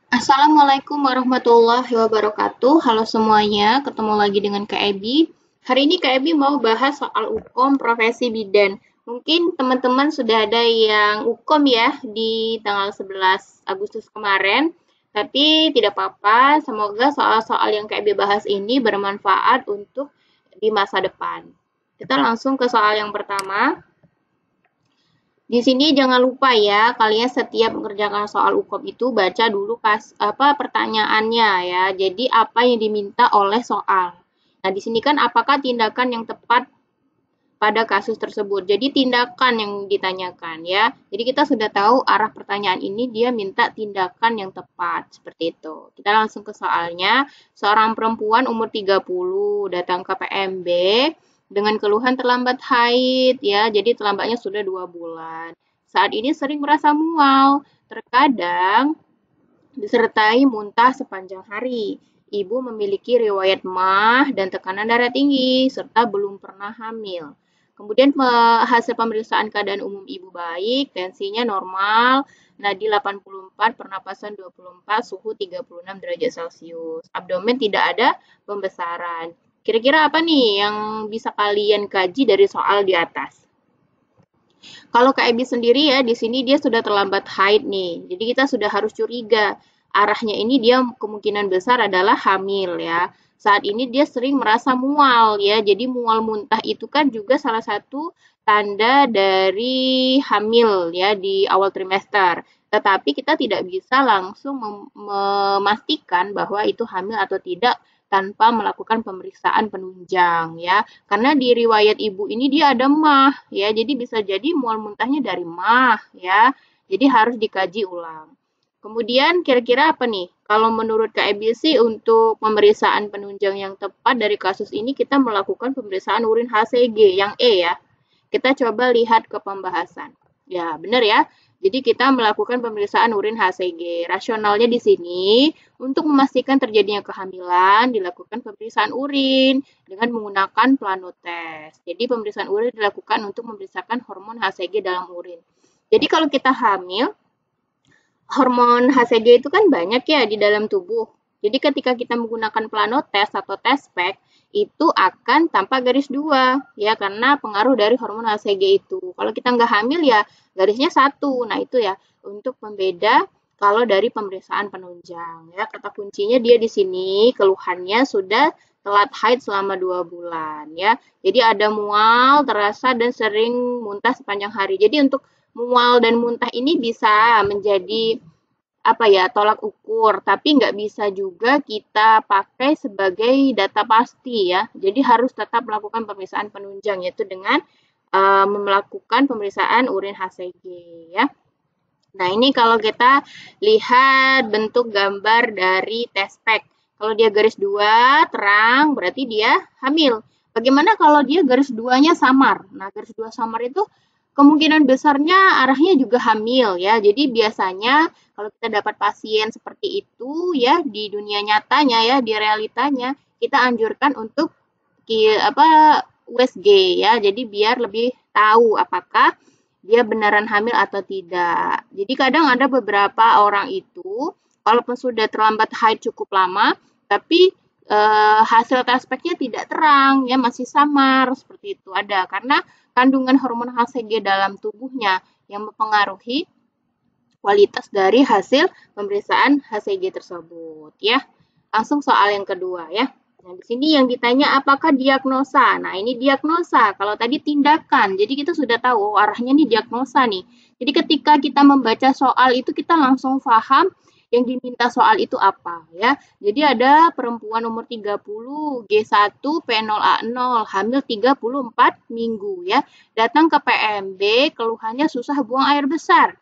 Assalamualaikum warahmatullahi wabarakatuh. Halo semuanya, ketemu lagi dengan Kak Ebi. Hari ini Kak Ebi mau bahas soal Ukom profesi bidan. Mungkin teman-teman sudah ada yang Ukom ya di tanggal 11 Agustus kemarin. Tapi tidak apa-apa, semoga soal-soal yang Kak Ebi bahas ini bermanfaat untuk di masa depan. Kita langsung ke soal yang pertama. Di sini jangan lupa ya, kalian setiap mengerjakan soal UKOM itu baca dulu pertanyaannya ya. Jadi apa yang diminta oleh soal. Nah, di sini kan apakah tindakan yang tepat pada kasus tersebut. Jadi tindakan yang ditanyakan ya. Jadi kita sudah tahu arah pertanyaan ini dia minta tindakan yang tepat seperti itu. Kita langsung ke soalnya. Seorang perempuan umur 30 datang ke PMB dengan keluhan terlambat haid ya. Jadi terlambatnya sudah 2 bulan. Saat ini sering merasa mual, terkadang disertai muntah sepanjang hari. Ibu memiliki riwayat MAH dan tekanan darah tinggi, serta belum pernah hamil. Kemudian hasil pemeriksaan keadaan umum ibu baik, tensinya normal, nadi 84, pernapasan 24, suhu 36 derajat Celcius. Abdomen tidak ada pembesaran. Kira-kira apa nih yang bisa kalian kaji dari soal di atas? Kalau Kak Ebi sendiri ya, di sini dia sudah terlambat haid nih. Jadi kita sudah harus curiga. Arahnya ini dia kemungkinan besar adalah hamil ya. Saat ini dia sering merasa mual ya. Jadi mual muntah itu kan juga salah satu tanda dari hamil ya di awal trimester. Tetapi kita tidak bisa langsung memastikan bahwa itu hamil atau tidak tanpa melakukan pemeriksaan penunjang ya. Karena di riwayat ibu ini dia ada MAH ya. Jadi bisa jadi mual muntahnya dari MAH ya. Jadi harus dikaji ulang. Kemudian kira-kira apa nih? Kalau menurut KEBC untuk pemeriksaan penunjang yang tepat dari kasus ini kita melakukan pemeriksaan urin HCG yang E ya. Kita coba lihat ke pembahasan. Ya, benar ya. Jadi kita melakukan pemeriksaan urin HCG. Rasionalnya di sini untuk memastikan terjadinya kehamilan dilakukan pemeriksaan urin dengan menggunakan plano test. Jadi pemeriksaan urin dilakukan untuk memeriksakan hormon HCG dalam urin. Jadi kalau kita hamil, hormon HCG itu kan banyak ya di dalam tubuh. Jadi ketika kita menggunakan plano test atau test pack, itu akan tanpa garis 2 ya karena pengaruh dari hormon HCG itu. Kalau kita nggak hamil ya garisnya 1. Nah itu ya untuk pembeda kalau dari pemeriksaan penunjang ya. Kata kuncinya dia di sini keluhannya sudah telat haid selama 2 bulan ya. Jadi ada mual, terasa dan sering muntah sepanjang hari. Jadi untuk mual dan muntah ini bisa menjadi tolak ukur, tapi nggak bisa juga kita pakai sebagai data pasti ya. Jadi harus tetap melakukan pemeriksaan penunjang yaitu dengan melakukan pemeriksaan urin HCG ya. Nah, ini kalau kita lihat bentuk gambar dari test pack. Kalau dia garis 2 terang berarti dia hamil. Bagaimana kalau dia garis 2-nya samar? Nah, garis 2 samar itu kemungkinan besarnya arahnya juga hamil ya. Jadi biasanya kalau kita dapat pasien seperti itu ya di dunia nyatanya ya, di realitanya kita anjurkan untuk USG ya. Jadi biar lebih tahu apakah dia beneran hamil atau tidak. Jadi kadang ada beberapa orang itu walaupun sudah terlambat haid cukup lama tapi hasil test pack-nya tidak terang ya, masih samar seperti itu ada karena kandungan hormon HCG dalam tubuhnya yang mempengaruhi kualitas dari hasil pemeriksaan HCG tersebut ya. Langsung soal yang kedua ya. Nah, di sini yang ditanya apakah diagnosa. Nah, ini diagnosa. Kalau tadi tindakan. Jadi kita sudah tahu arahnya nih diagnosa nih. Jadi ketika kita membaca soal itu kita langsung paham yang diminta soal itu apa ya. Jadi ada perempuan umur 30, G1, P0A0, hamil 34 minggu ya. Datang ke PMB, keluhannya susah buang air besar.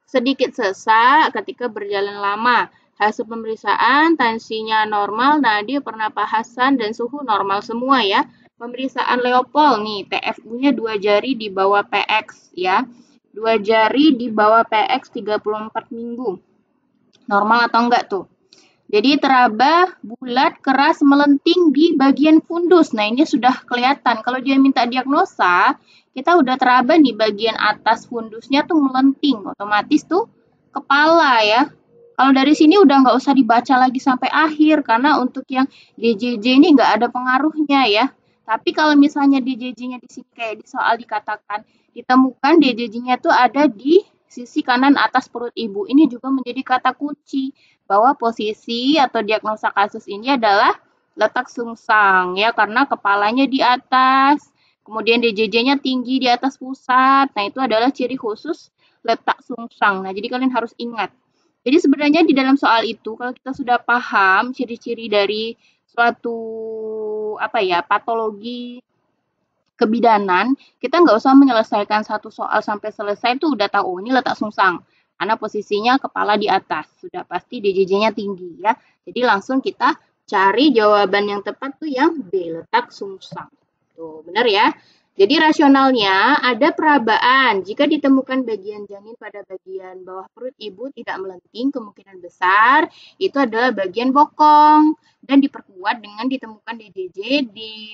Sedikit sesak ketika berjalan lama. Hasil pemeriksaan, tensinya normal, nadi, pernapasan, dan suhu normal semua ya. Pemeriksaan Leopold nih, TFU-nya 2 jari di bawah PX ya. 2 jari di bawah PX 34 minggu. Normal atau enggak tuh? Jadi teraba, bulat, keras, melenting di bagian fundus. Nah ini sudah kelihatan. Kalau dia minta diagnosa, kita udah teraba nih bagian atas fundusnya tuh melenting. Otomatis tuh kepala ya. Kalau dari sini udah nggak usah dibaca lagi sampai akhir, karena untuk yang DJJ ini nggak ada pengaruhnya ya. Tapi kalau misalnya DJJ-nya di sini kayak di soal dikatakan, ditemukan DJJ-nya tuh ada di sisi kanan atas perut ibu. Ini juga menjadi kata kunci bahwa posisi atau diagnosa kasus ini adalah letak sungsang ya, karena kepalanya di atas, kemudian DJJ-nya tinggi di atas pusat. Nah, itu adalah ciri khusus letak sungsang. Nah, jadi kalian harus ingat. Jadi sebenarnya di dalam soal itu kalau kita sudah paham ciri-ciri dari suatu patologi kebidanan, kita nggak usah menyelesaikan satu soal sampai selesai itu udah tahu, oh, ini letak sungsang. Karena posisinya kepala di atas, sudah pasti DJJ-nya tinggi ya. Jadi langsung kita cari jawaban yang tepat tuh yang B, letak sungsang. Tuh, benar ya. Jadi rasionalnya ada perabaan. Jika ditemukan bagian janin pada bagian bawah perut ibu tidak melenting, kemungkinan besar itu adalah bagian bokong dan diperkuat dengan ditemukan DJJ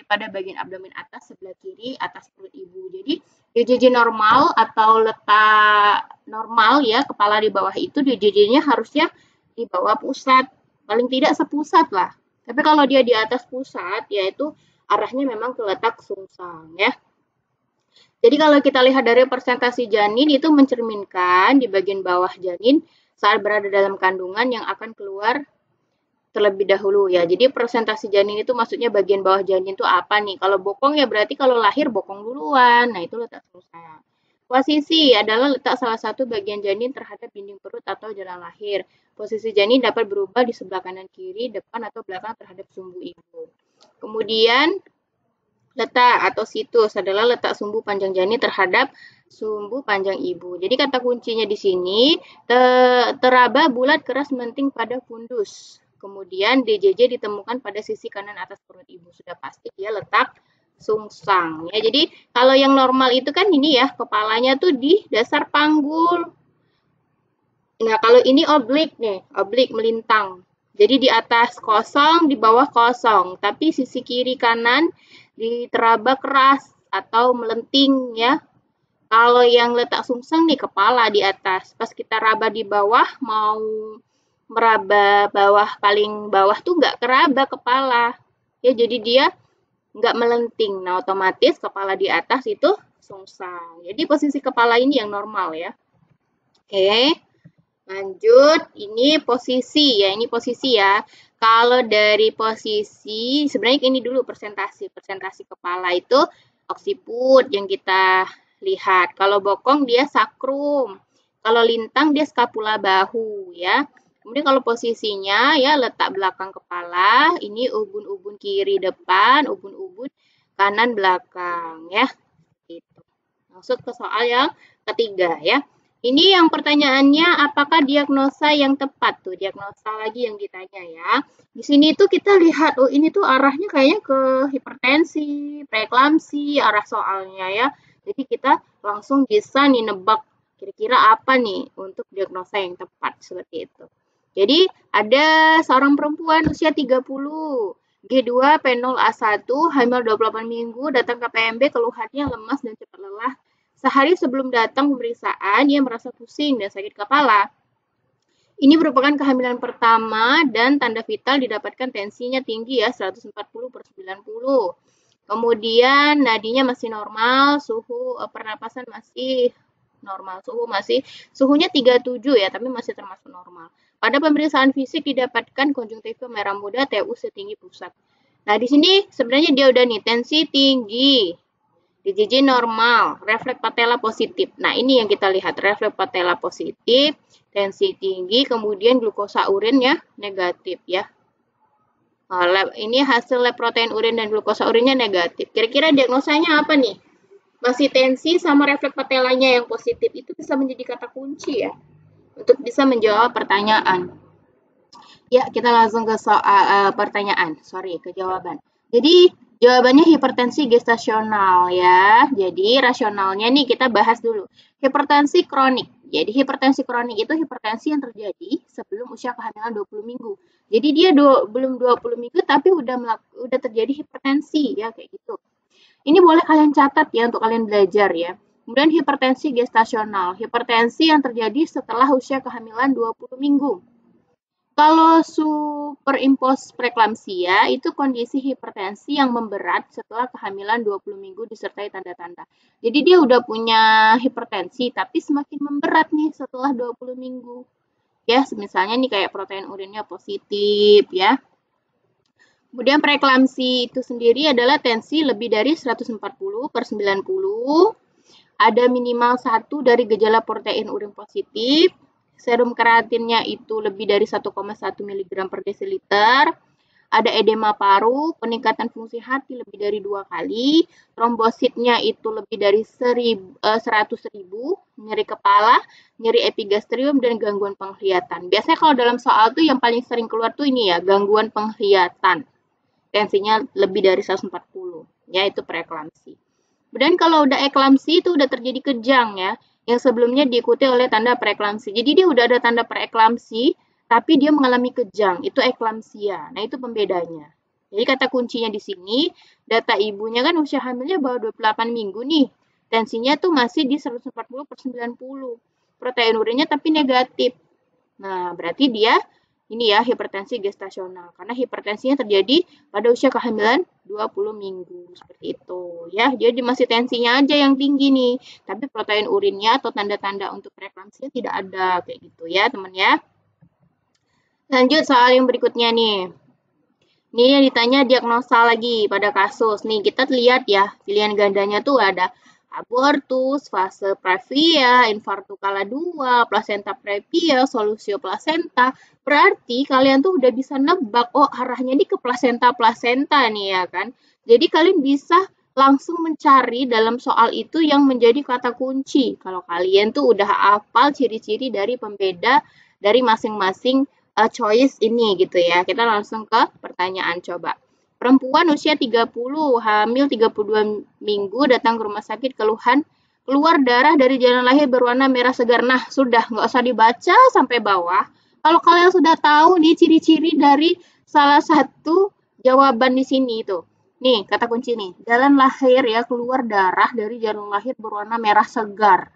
pada bagian abdomen atas sebelah kiri atas perut ibu. Jadi DJJ normal atau letak normal ya, kepala di bawah itu DJJ-nya harusnya di bawah pusat, paling tidak sepusat lah. Tapi kalau dia di atas pusat, yaitu arahnya memang ke letak sungsang ya. Jadi kalau kita lihat dari presentasi janin itu mencerminkan di bagian bawah janin saat berada dalam kandungan yang akan keluar terlebih dahulu ya. Jadi presentasi janin itu maksudnya bagian bawah janin itu apa nih? Kalau bokong ya berarti kalau lahir bokong duluan. Nah, itu letak sungsang. Posisi adalah letak salah satu bagian janin terhadap dinding perut atau jalan lahir. Posisi janin dapat berubah di sebelah kanan kiri, depan atau belakang terhadap sumbu ibu. Kemudian letak atau situs adalah letak sumbu panjang janin terhadap sumbu panjang ibu. Jadi kata kuncinya di sini teraba bulat keras melenting pada fundus. Kemudian DJJ ditemukan pada sisi kanan atas perut ibu. Sudah pasti dia letak sungsang ya. Jadi kalau yang normal itu kan ini ya, kepalanya tuh di dasar panggul. Nah, kalau ini oblik nih, oblik melintang. Jadi di atas kosong, di bawah kosong, tapi sisi kiri kanan diteraba keras atau melenting ya. Kalau yang letak sungsang nih kepala di atas, pas kita raba di bawah mau meraba bawah paling bawah tuh nggak keraba kepala ya, jadi dia nggak melenting. Nah, otomatis kepala di atas itu sungsang. Jadi posisi kepala ini yang normal ya. Oke, lanjut. Ini posisi ya, ini posisi ya. Kalau dari posisi, sebenarnya ini dulu presentasi kepala itu oksiput yang kita lihat. Kalau bokong dia sakrum. Kalau lintang dia skapula bahu ya. Kemudian kalau posisinya ya letak belakang kepala, ini ubun-ubun kiri depan, ubun-ubun kanan belakang ya. Gitu. Masuk ke soal yang ketiga ya. Ini yang pertanyaannya apakah diagnosa yang tepat tuh, diagnosa lagi yang ditanya ya. Di sini tuh kita lihat, oh ini tuh arahnya kayaknya ke hipertensi, preeklamsi, arah soalnya ya. Jadi kita langsung bisa nih nebak kira-kira apa nih untuk diagnosa yang tepat seperti itu. Jadi ada seorang perempuan usia 30, G2, P0A1, hamil 28 minggu, datang ke PMB, keluhannya lemas dan cepat lelah. Sehari sebelum datang pemeriksaan, ia merasa pusing dan sakit kepala. Ini merupakan kehamilan pertama dan tanda vital didapatkan tensinya tinggi ya, 140/90. Kemudian nadinya masih normal, suhu pernapasan masih normal, suhunya 37 ya, tapi masih termasuk normal. Pada pemeriksaan fisik didapatkan konjungtiva merah muda, TU setinggi pusat. Nah, di sini sebenarnya dia udah nih tensi tinggi, DJJ normal, refleks patella positif. Nah, ini yang kita lihat, refleks patella positif, tensi tinggi, kemudian glukosa urin ya negatif ya. Ini hasil lab protein urin dan glukosa urinnya negatif. Kira-kira diagnosanya apa nih? Masih tensi sama refleks patellanya yang positif, itu bisa menjadi kata kunci ya untuk bisa menjawab pertanyaan. Ya, kita langsung ke soal ke jawaban. Jadi jawabannya hipertensi gestasional ya. Jadi rasionalnya nih kita bahas dulu. Hipertensi kronik. Jadi hipertensi kronik itu hipertensi yang terjadi sebelum usia kehamilan 20 minggu. Jadi dia belum 20 minggu tapi udah terjadi hipertensi ya, kayak gitu. Ini boleh kalian catat ya untuk kalian belajar ya. Kemudian hipertensi gestasional, hipertensi yang terjadi setelah usia kehamilan 20 minggu. Kalau superimpos preeklamsia itu kondisi hipertensi yang memberat setelah kehamilan 20 minggu disertai tanda-tanda. Jadi dia udah punya hipertensi tapi semakin memberat nih setelah 20 minggu. Ya, misalnya nih kayak protein urinnya positif ya. Kemudian preeklamsi itu sendiri adalah tensi lebih dari 140/90, ada minimal 1 dari gejala protein urin positif, serum kreatinnya itu lebih dari 1,1 mg per desiliter, ada edema paru, peningkatan fungsi hati lebih dari 2 kali, trombositnya itu lebih dari 100.000, nyeri kepala, nyeri epigastrium, dan gangguan penglihatan. Biasanya kalau dalam soal tuh yang paling sering keluar tuh ini ya, gangguan penglihatan. Tensinya lebih dari 140, ya itu preeklamsi. Kemudian kalau udah eklamsi itu udah terjadi kejang ya, yang sebelumnya diikuti oleh tanda preeklamsi. Jadi dia udah ada tanda preeklamsi, tapi dia mengalami kejang, itu eklamsia. Nah itu pembedanya. Jadi kata kuncinya di sini, data ibunya kan usia hamilnya baru 28 minggu nih, tensinya tuh masih di 140/90, protein urinnya tapi negatif. Nah berarti dia ini ya hipertensi gestasional karena hipertensinya terjadi pada usia kehamilan 20 minggu seperti itu ya. Jadi masih tensinya aja yang tinggi nih, tapi protein urinnya atau tanda-tanda untuk preeklamsia tidak ada kayak gitu ya, teman ya. Lanjut soal yang berikutnya nih. Ini yang ditanya diagnosa lagi pada kasus. Nih kita lihat ya, pilihan gandanya tuh ada abortus, fase previa, infartu kala 2, plasenta previa, solusio plasenta. Berarti kalian tuh udah bisa nebak, oh arahnya ini ke plasenta-plasenta nih ya kan. Jadi kalian bisa langsung mencari dalam soal itu yang menjadi kata kunci. Kalau kalian tuh udah hafal ciri-ciri dari pembeda dari masing-masing choice ini gitu ya. Kita langsung ke pertanyaan coba. Perempuan usia 30, hamil 32 minggu, datang ke rumah sakit keluhan keluar darah dari jalan lahir berwarna merah segar. Nah, sudah nggak usah dibaca sampai bawah. Kalau kalian sudah tahu nih ciri-ciri dari salah satu jawaban di sini itu. Nih, kata kunci nih. Jalan lahir ya, keluar darah dari jalan lahir berwarna merah segar.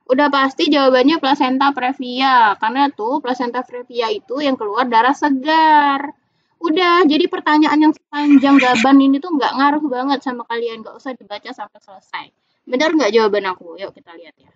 Udah pasti jawabannya plasenta previa, karena tuh plasenta previa itu yang keluar darah segar. Udah, jadi pertanyaan yang sepanjang gaban ini tuh nggak ngaruh banget sama kalian, nggak usah dibaca sampai selesai. Benar nggak jawaban aku? Yuk kita lihat ya.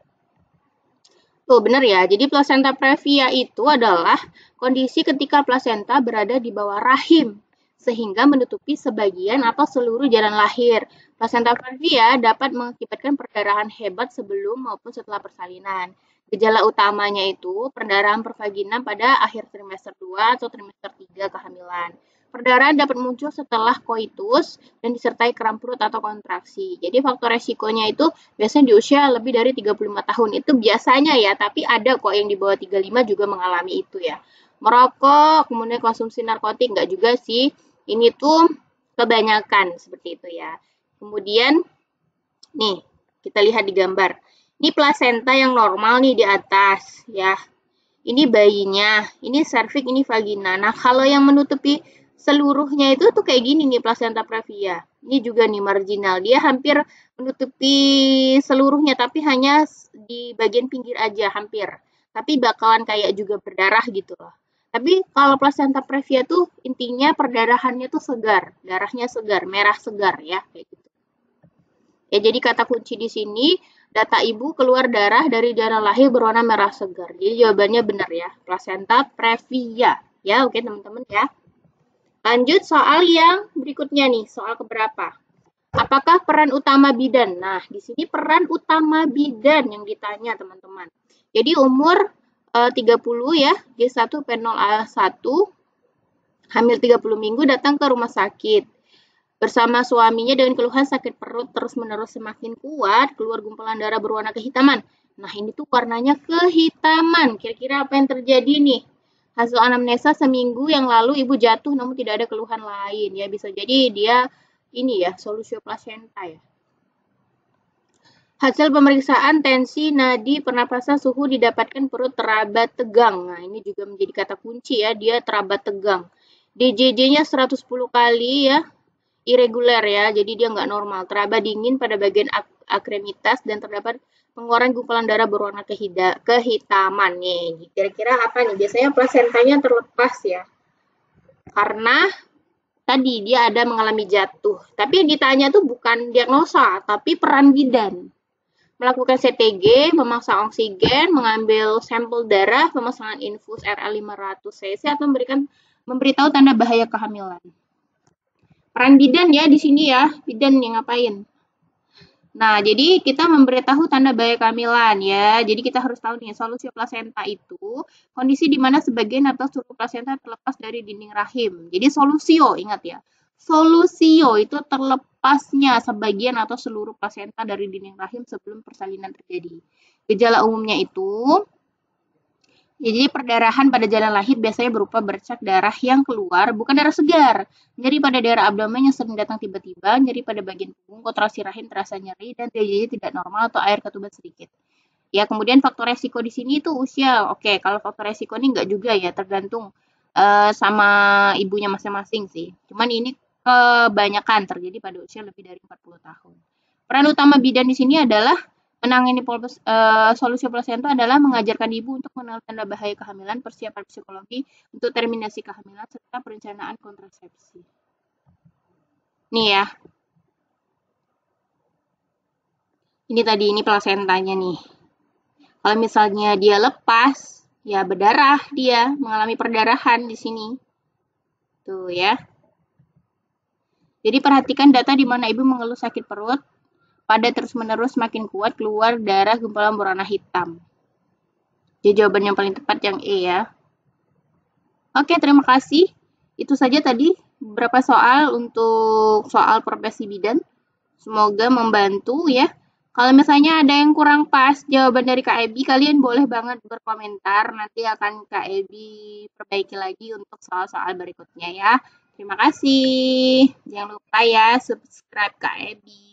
Tuh benar ya, jadi plasenta previa itu adalah kondisi ketika plasenta berada di bawah rahim, sehingga menutupi sebagian atau seluruh jalan lahir. Plasenta previa dapat mengakibatkan perdarahan hebat sebelum maupun setelah persalinan. Gejala utamanya itu perdarahan pervagina pada akhir trimester 2 atau trimester 3 kehamilan. Perdarahan dapat muncul setelah koitus dan disertai kram perut atau kontraksi. Jadi faktor resikonya itu biasanya di usia lebih dari 35 tahun. Itu biasanya ya, tapi ada kok yang di bawah 35 juga mengalami itu ya. Merokok, kemudian konsumsi narkotik, enggak juga sih. Ini tuh kebanyakan seperti itu ya. Kemudian, nih, kita lihat di gambar. Ini plasenta yang normal nih di atas ya. Ini bayinya, ini serviks, ini vagina. Nah, kalau yang menutupi seluruhnya itu tuh kayak gini nih plasenta previa. Ini juga nih marginal. Dia hampir menutupi seluruhnya tapi hanya di bagian pinggir aja hampir. Tapi bakalan kayak juga berdarah gitu loh. Tapi kalau plasenta previa tuh intinya perdarahannya tuh segar, darahnya segar, merah segar ya kayak gitu. Ya, jadi kata kunci di sini, data ibu keluar darah dari jalan lahir berwarna merah segar. Jadi jawabannya benar ya, plasenta previa. Ya, oke teman-teman ya. Lanjut soal yang berikutnya nih, soal keberapa? Apakah peran utama bidan? Nah, di sini peran utama bidan yang ditanya teman-teman. Jadi umur 30 ya, G1 P0A1, hamil 30 minggu datang ke rumah sakit. Bersama suaminya dengan keluhan sakit perut terus-menerus semakin kuat, keluar gumpalan darah berwarna kehitaman. Nah, ini tuh warnanya kehitaman. Kira-kira apa yang terjadi nih? Hasil anamnesa seminggu yang lalu ibu jatuh namun tidak ada keluhan lain ya. Bisa jadi dia ini ya, solusio plasenta ya. Hasil pemeriksaan tensi, nadi, pernapasan, suhu didapatkan perut terabat tegang. Nah, ini juga menjadi kata kunci ya, dia terabat tegang. DJJ-nya 110 kali ya. irregular ya, jadi dia nggak normal. Teraba dingin pada bagian akremitas dan terdapat pengeluaran gumpalan darah berwarna kehitaman nih. Kira-kira apa nih? Biasanya plasentanya terlepas ya, karena tadi dia ada mengalami jatuh. Tapi yang ditanya tuh bukan diagnosa, tapi peran bidan. Melakukan CTG, memasang oksigen, mengambil sampel darah, pemasangan infus RL 500 cc atau memberitahu tanda bahaya kehamilan. Peran bidan ya di sini ya, bidan yang ngapain? Nah, jadi kita memberitahu tanda bahaya kehamilan ya. Jadi kita harus tahu nih, solusio plasenta itu kondisi di mana sebagian atau seluruh plasenta terlepas dari dinding rahim. Jadi solusio, ingat ya. Solusio itu terlepasnya sebagian atau seluruh plasenta dari dinding rahim sebelum persalinan terjadi. Gejala umumnya itu jadi perdarahan pada jalan lahir biasanya berupa bercak darah yang keluar, bukan darah segar. Nyeri pada daerah abdomen yang sering datang tiba-tiba, nyeri pada bagian punggung, kontraksi rahim terasa nyeri, dan TJ tidak normal atau air ketuban sedikit. Ya, kemudian faktor resiko di sini itu usia. Oke, kalau faktor resiko ini enggak juga ya, tergantung sama ibunya masing-masing sih. Cuman ini kebanyakan terjadi pada usia lebih dari 40 tahun. Peran utama bidan di sini adalah menangani solusi plasenta adalah mengajarkan ibu untuk mengenal tanda bahaya kehamilan, persiapan psikologi untuk terminasi kehamilan, serta perencanaan kontrasepsi. Nih ya. Ini tadi, ini plasentanya nih. Kalau misalnya dia lepas, ya berdarah dia, mengalami perdarahan di sini. Tuh ya. Jadi perhatikan data di mana ibu mengeluh sakit perut, pada terus-menerus makin kuat keluar darah gumpalan berwarna hitam. Jadi jawaban yang paling tepat yang E ya. Oke, terima kasih. Itu saja tadi beberapa soal untuk soal profesi bidan. Semoga membantu ya. Kalau misalnya ada yang kurang pas jawaban dari Kak Ebi, kalian boleh banget berkomentar. Nanti akan Kak Ebi perbaiki lagi untuk soal-soal berikutnya ya. Terima kasih. Jangan lupa ya subscribe Kak Ebi.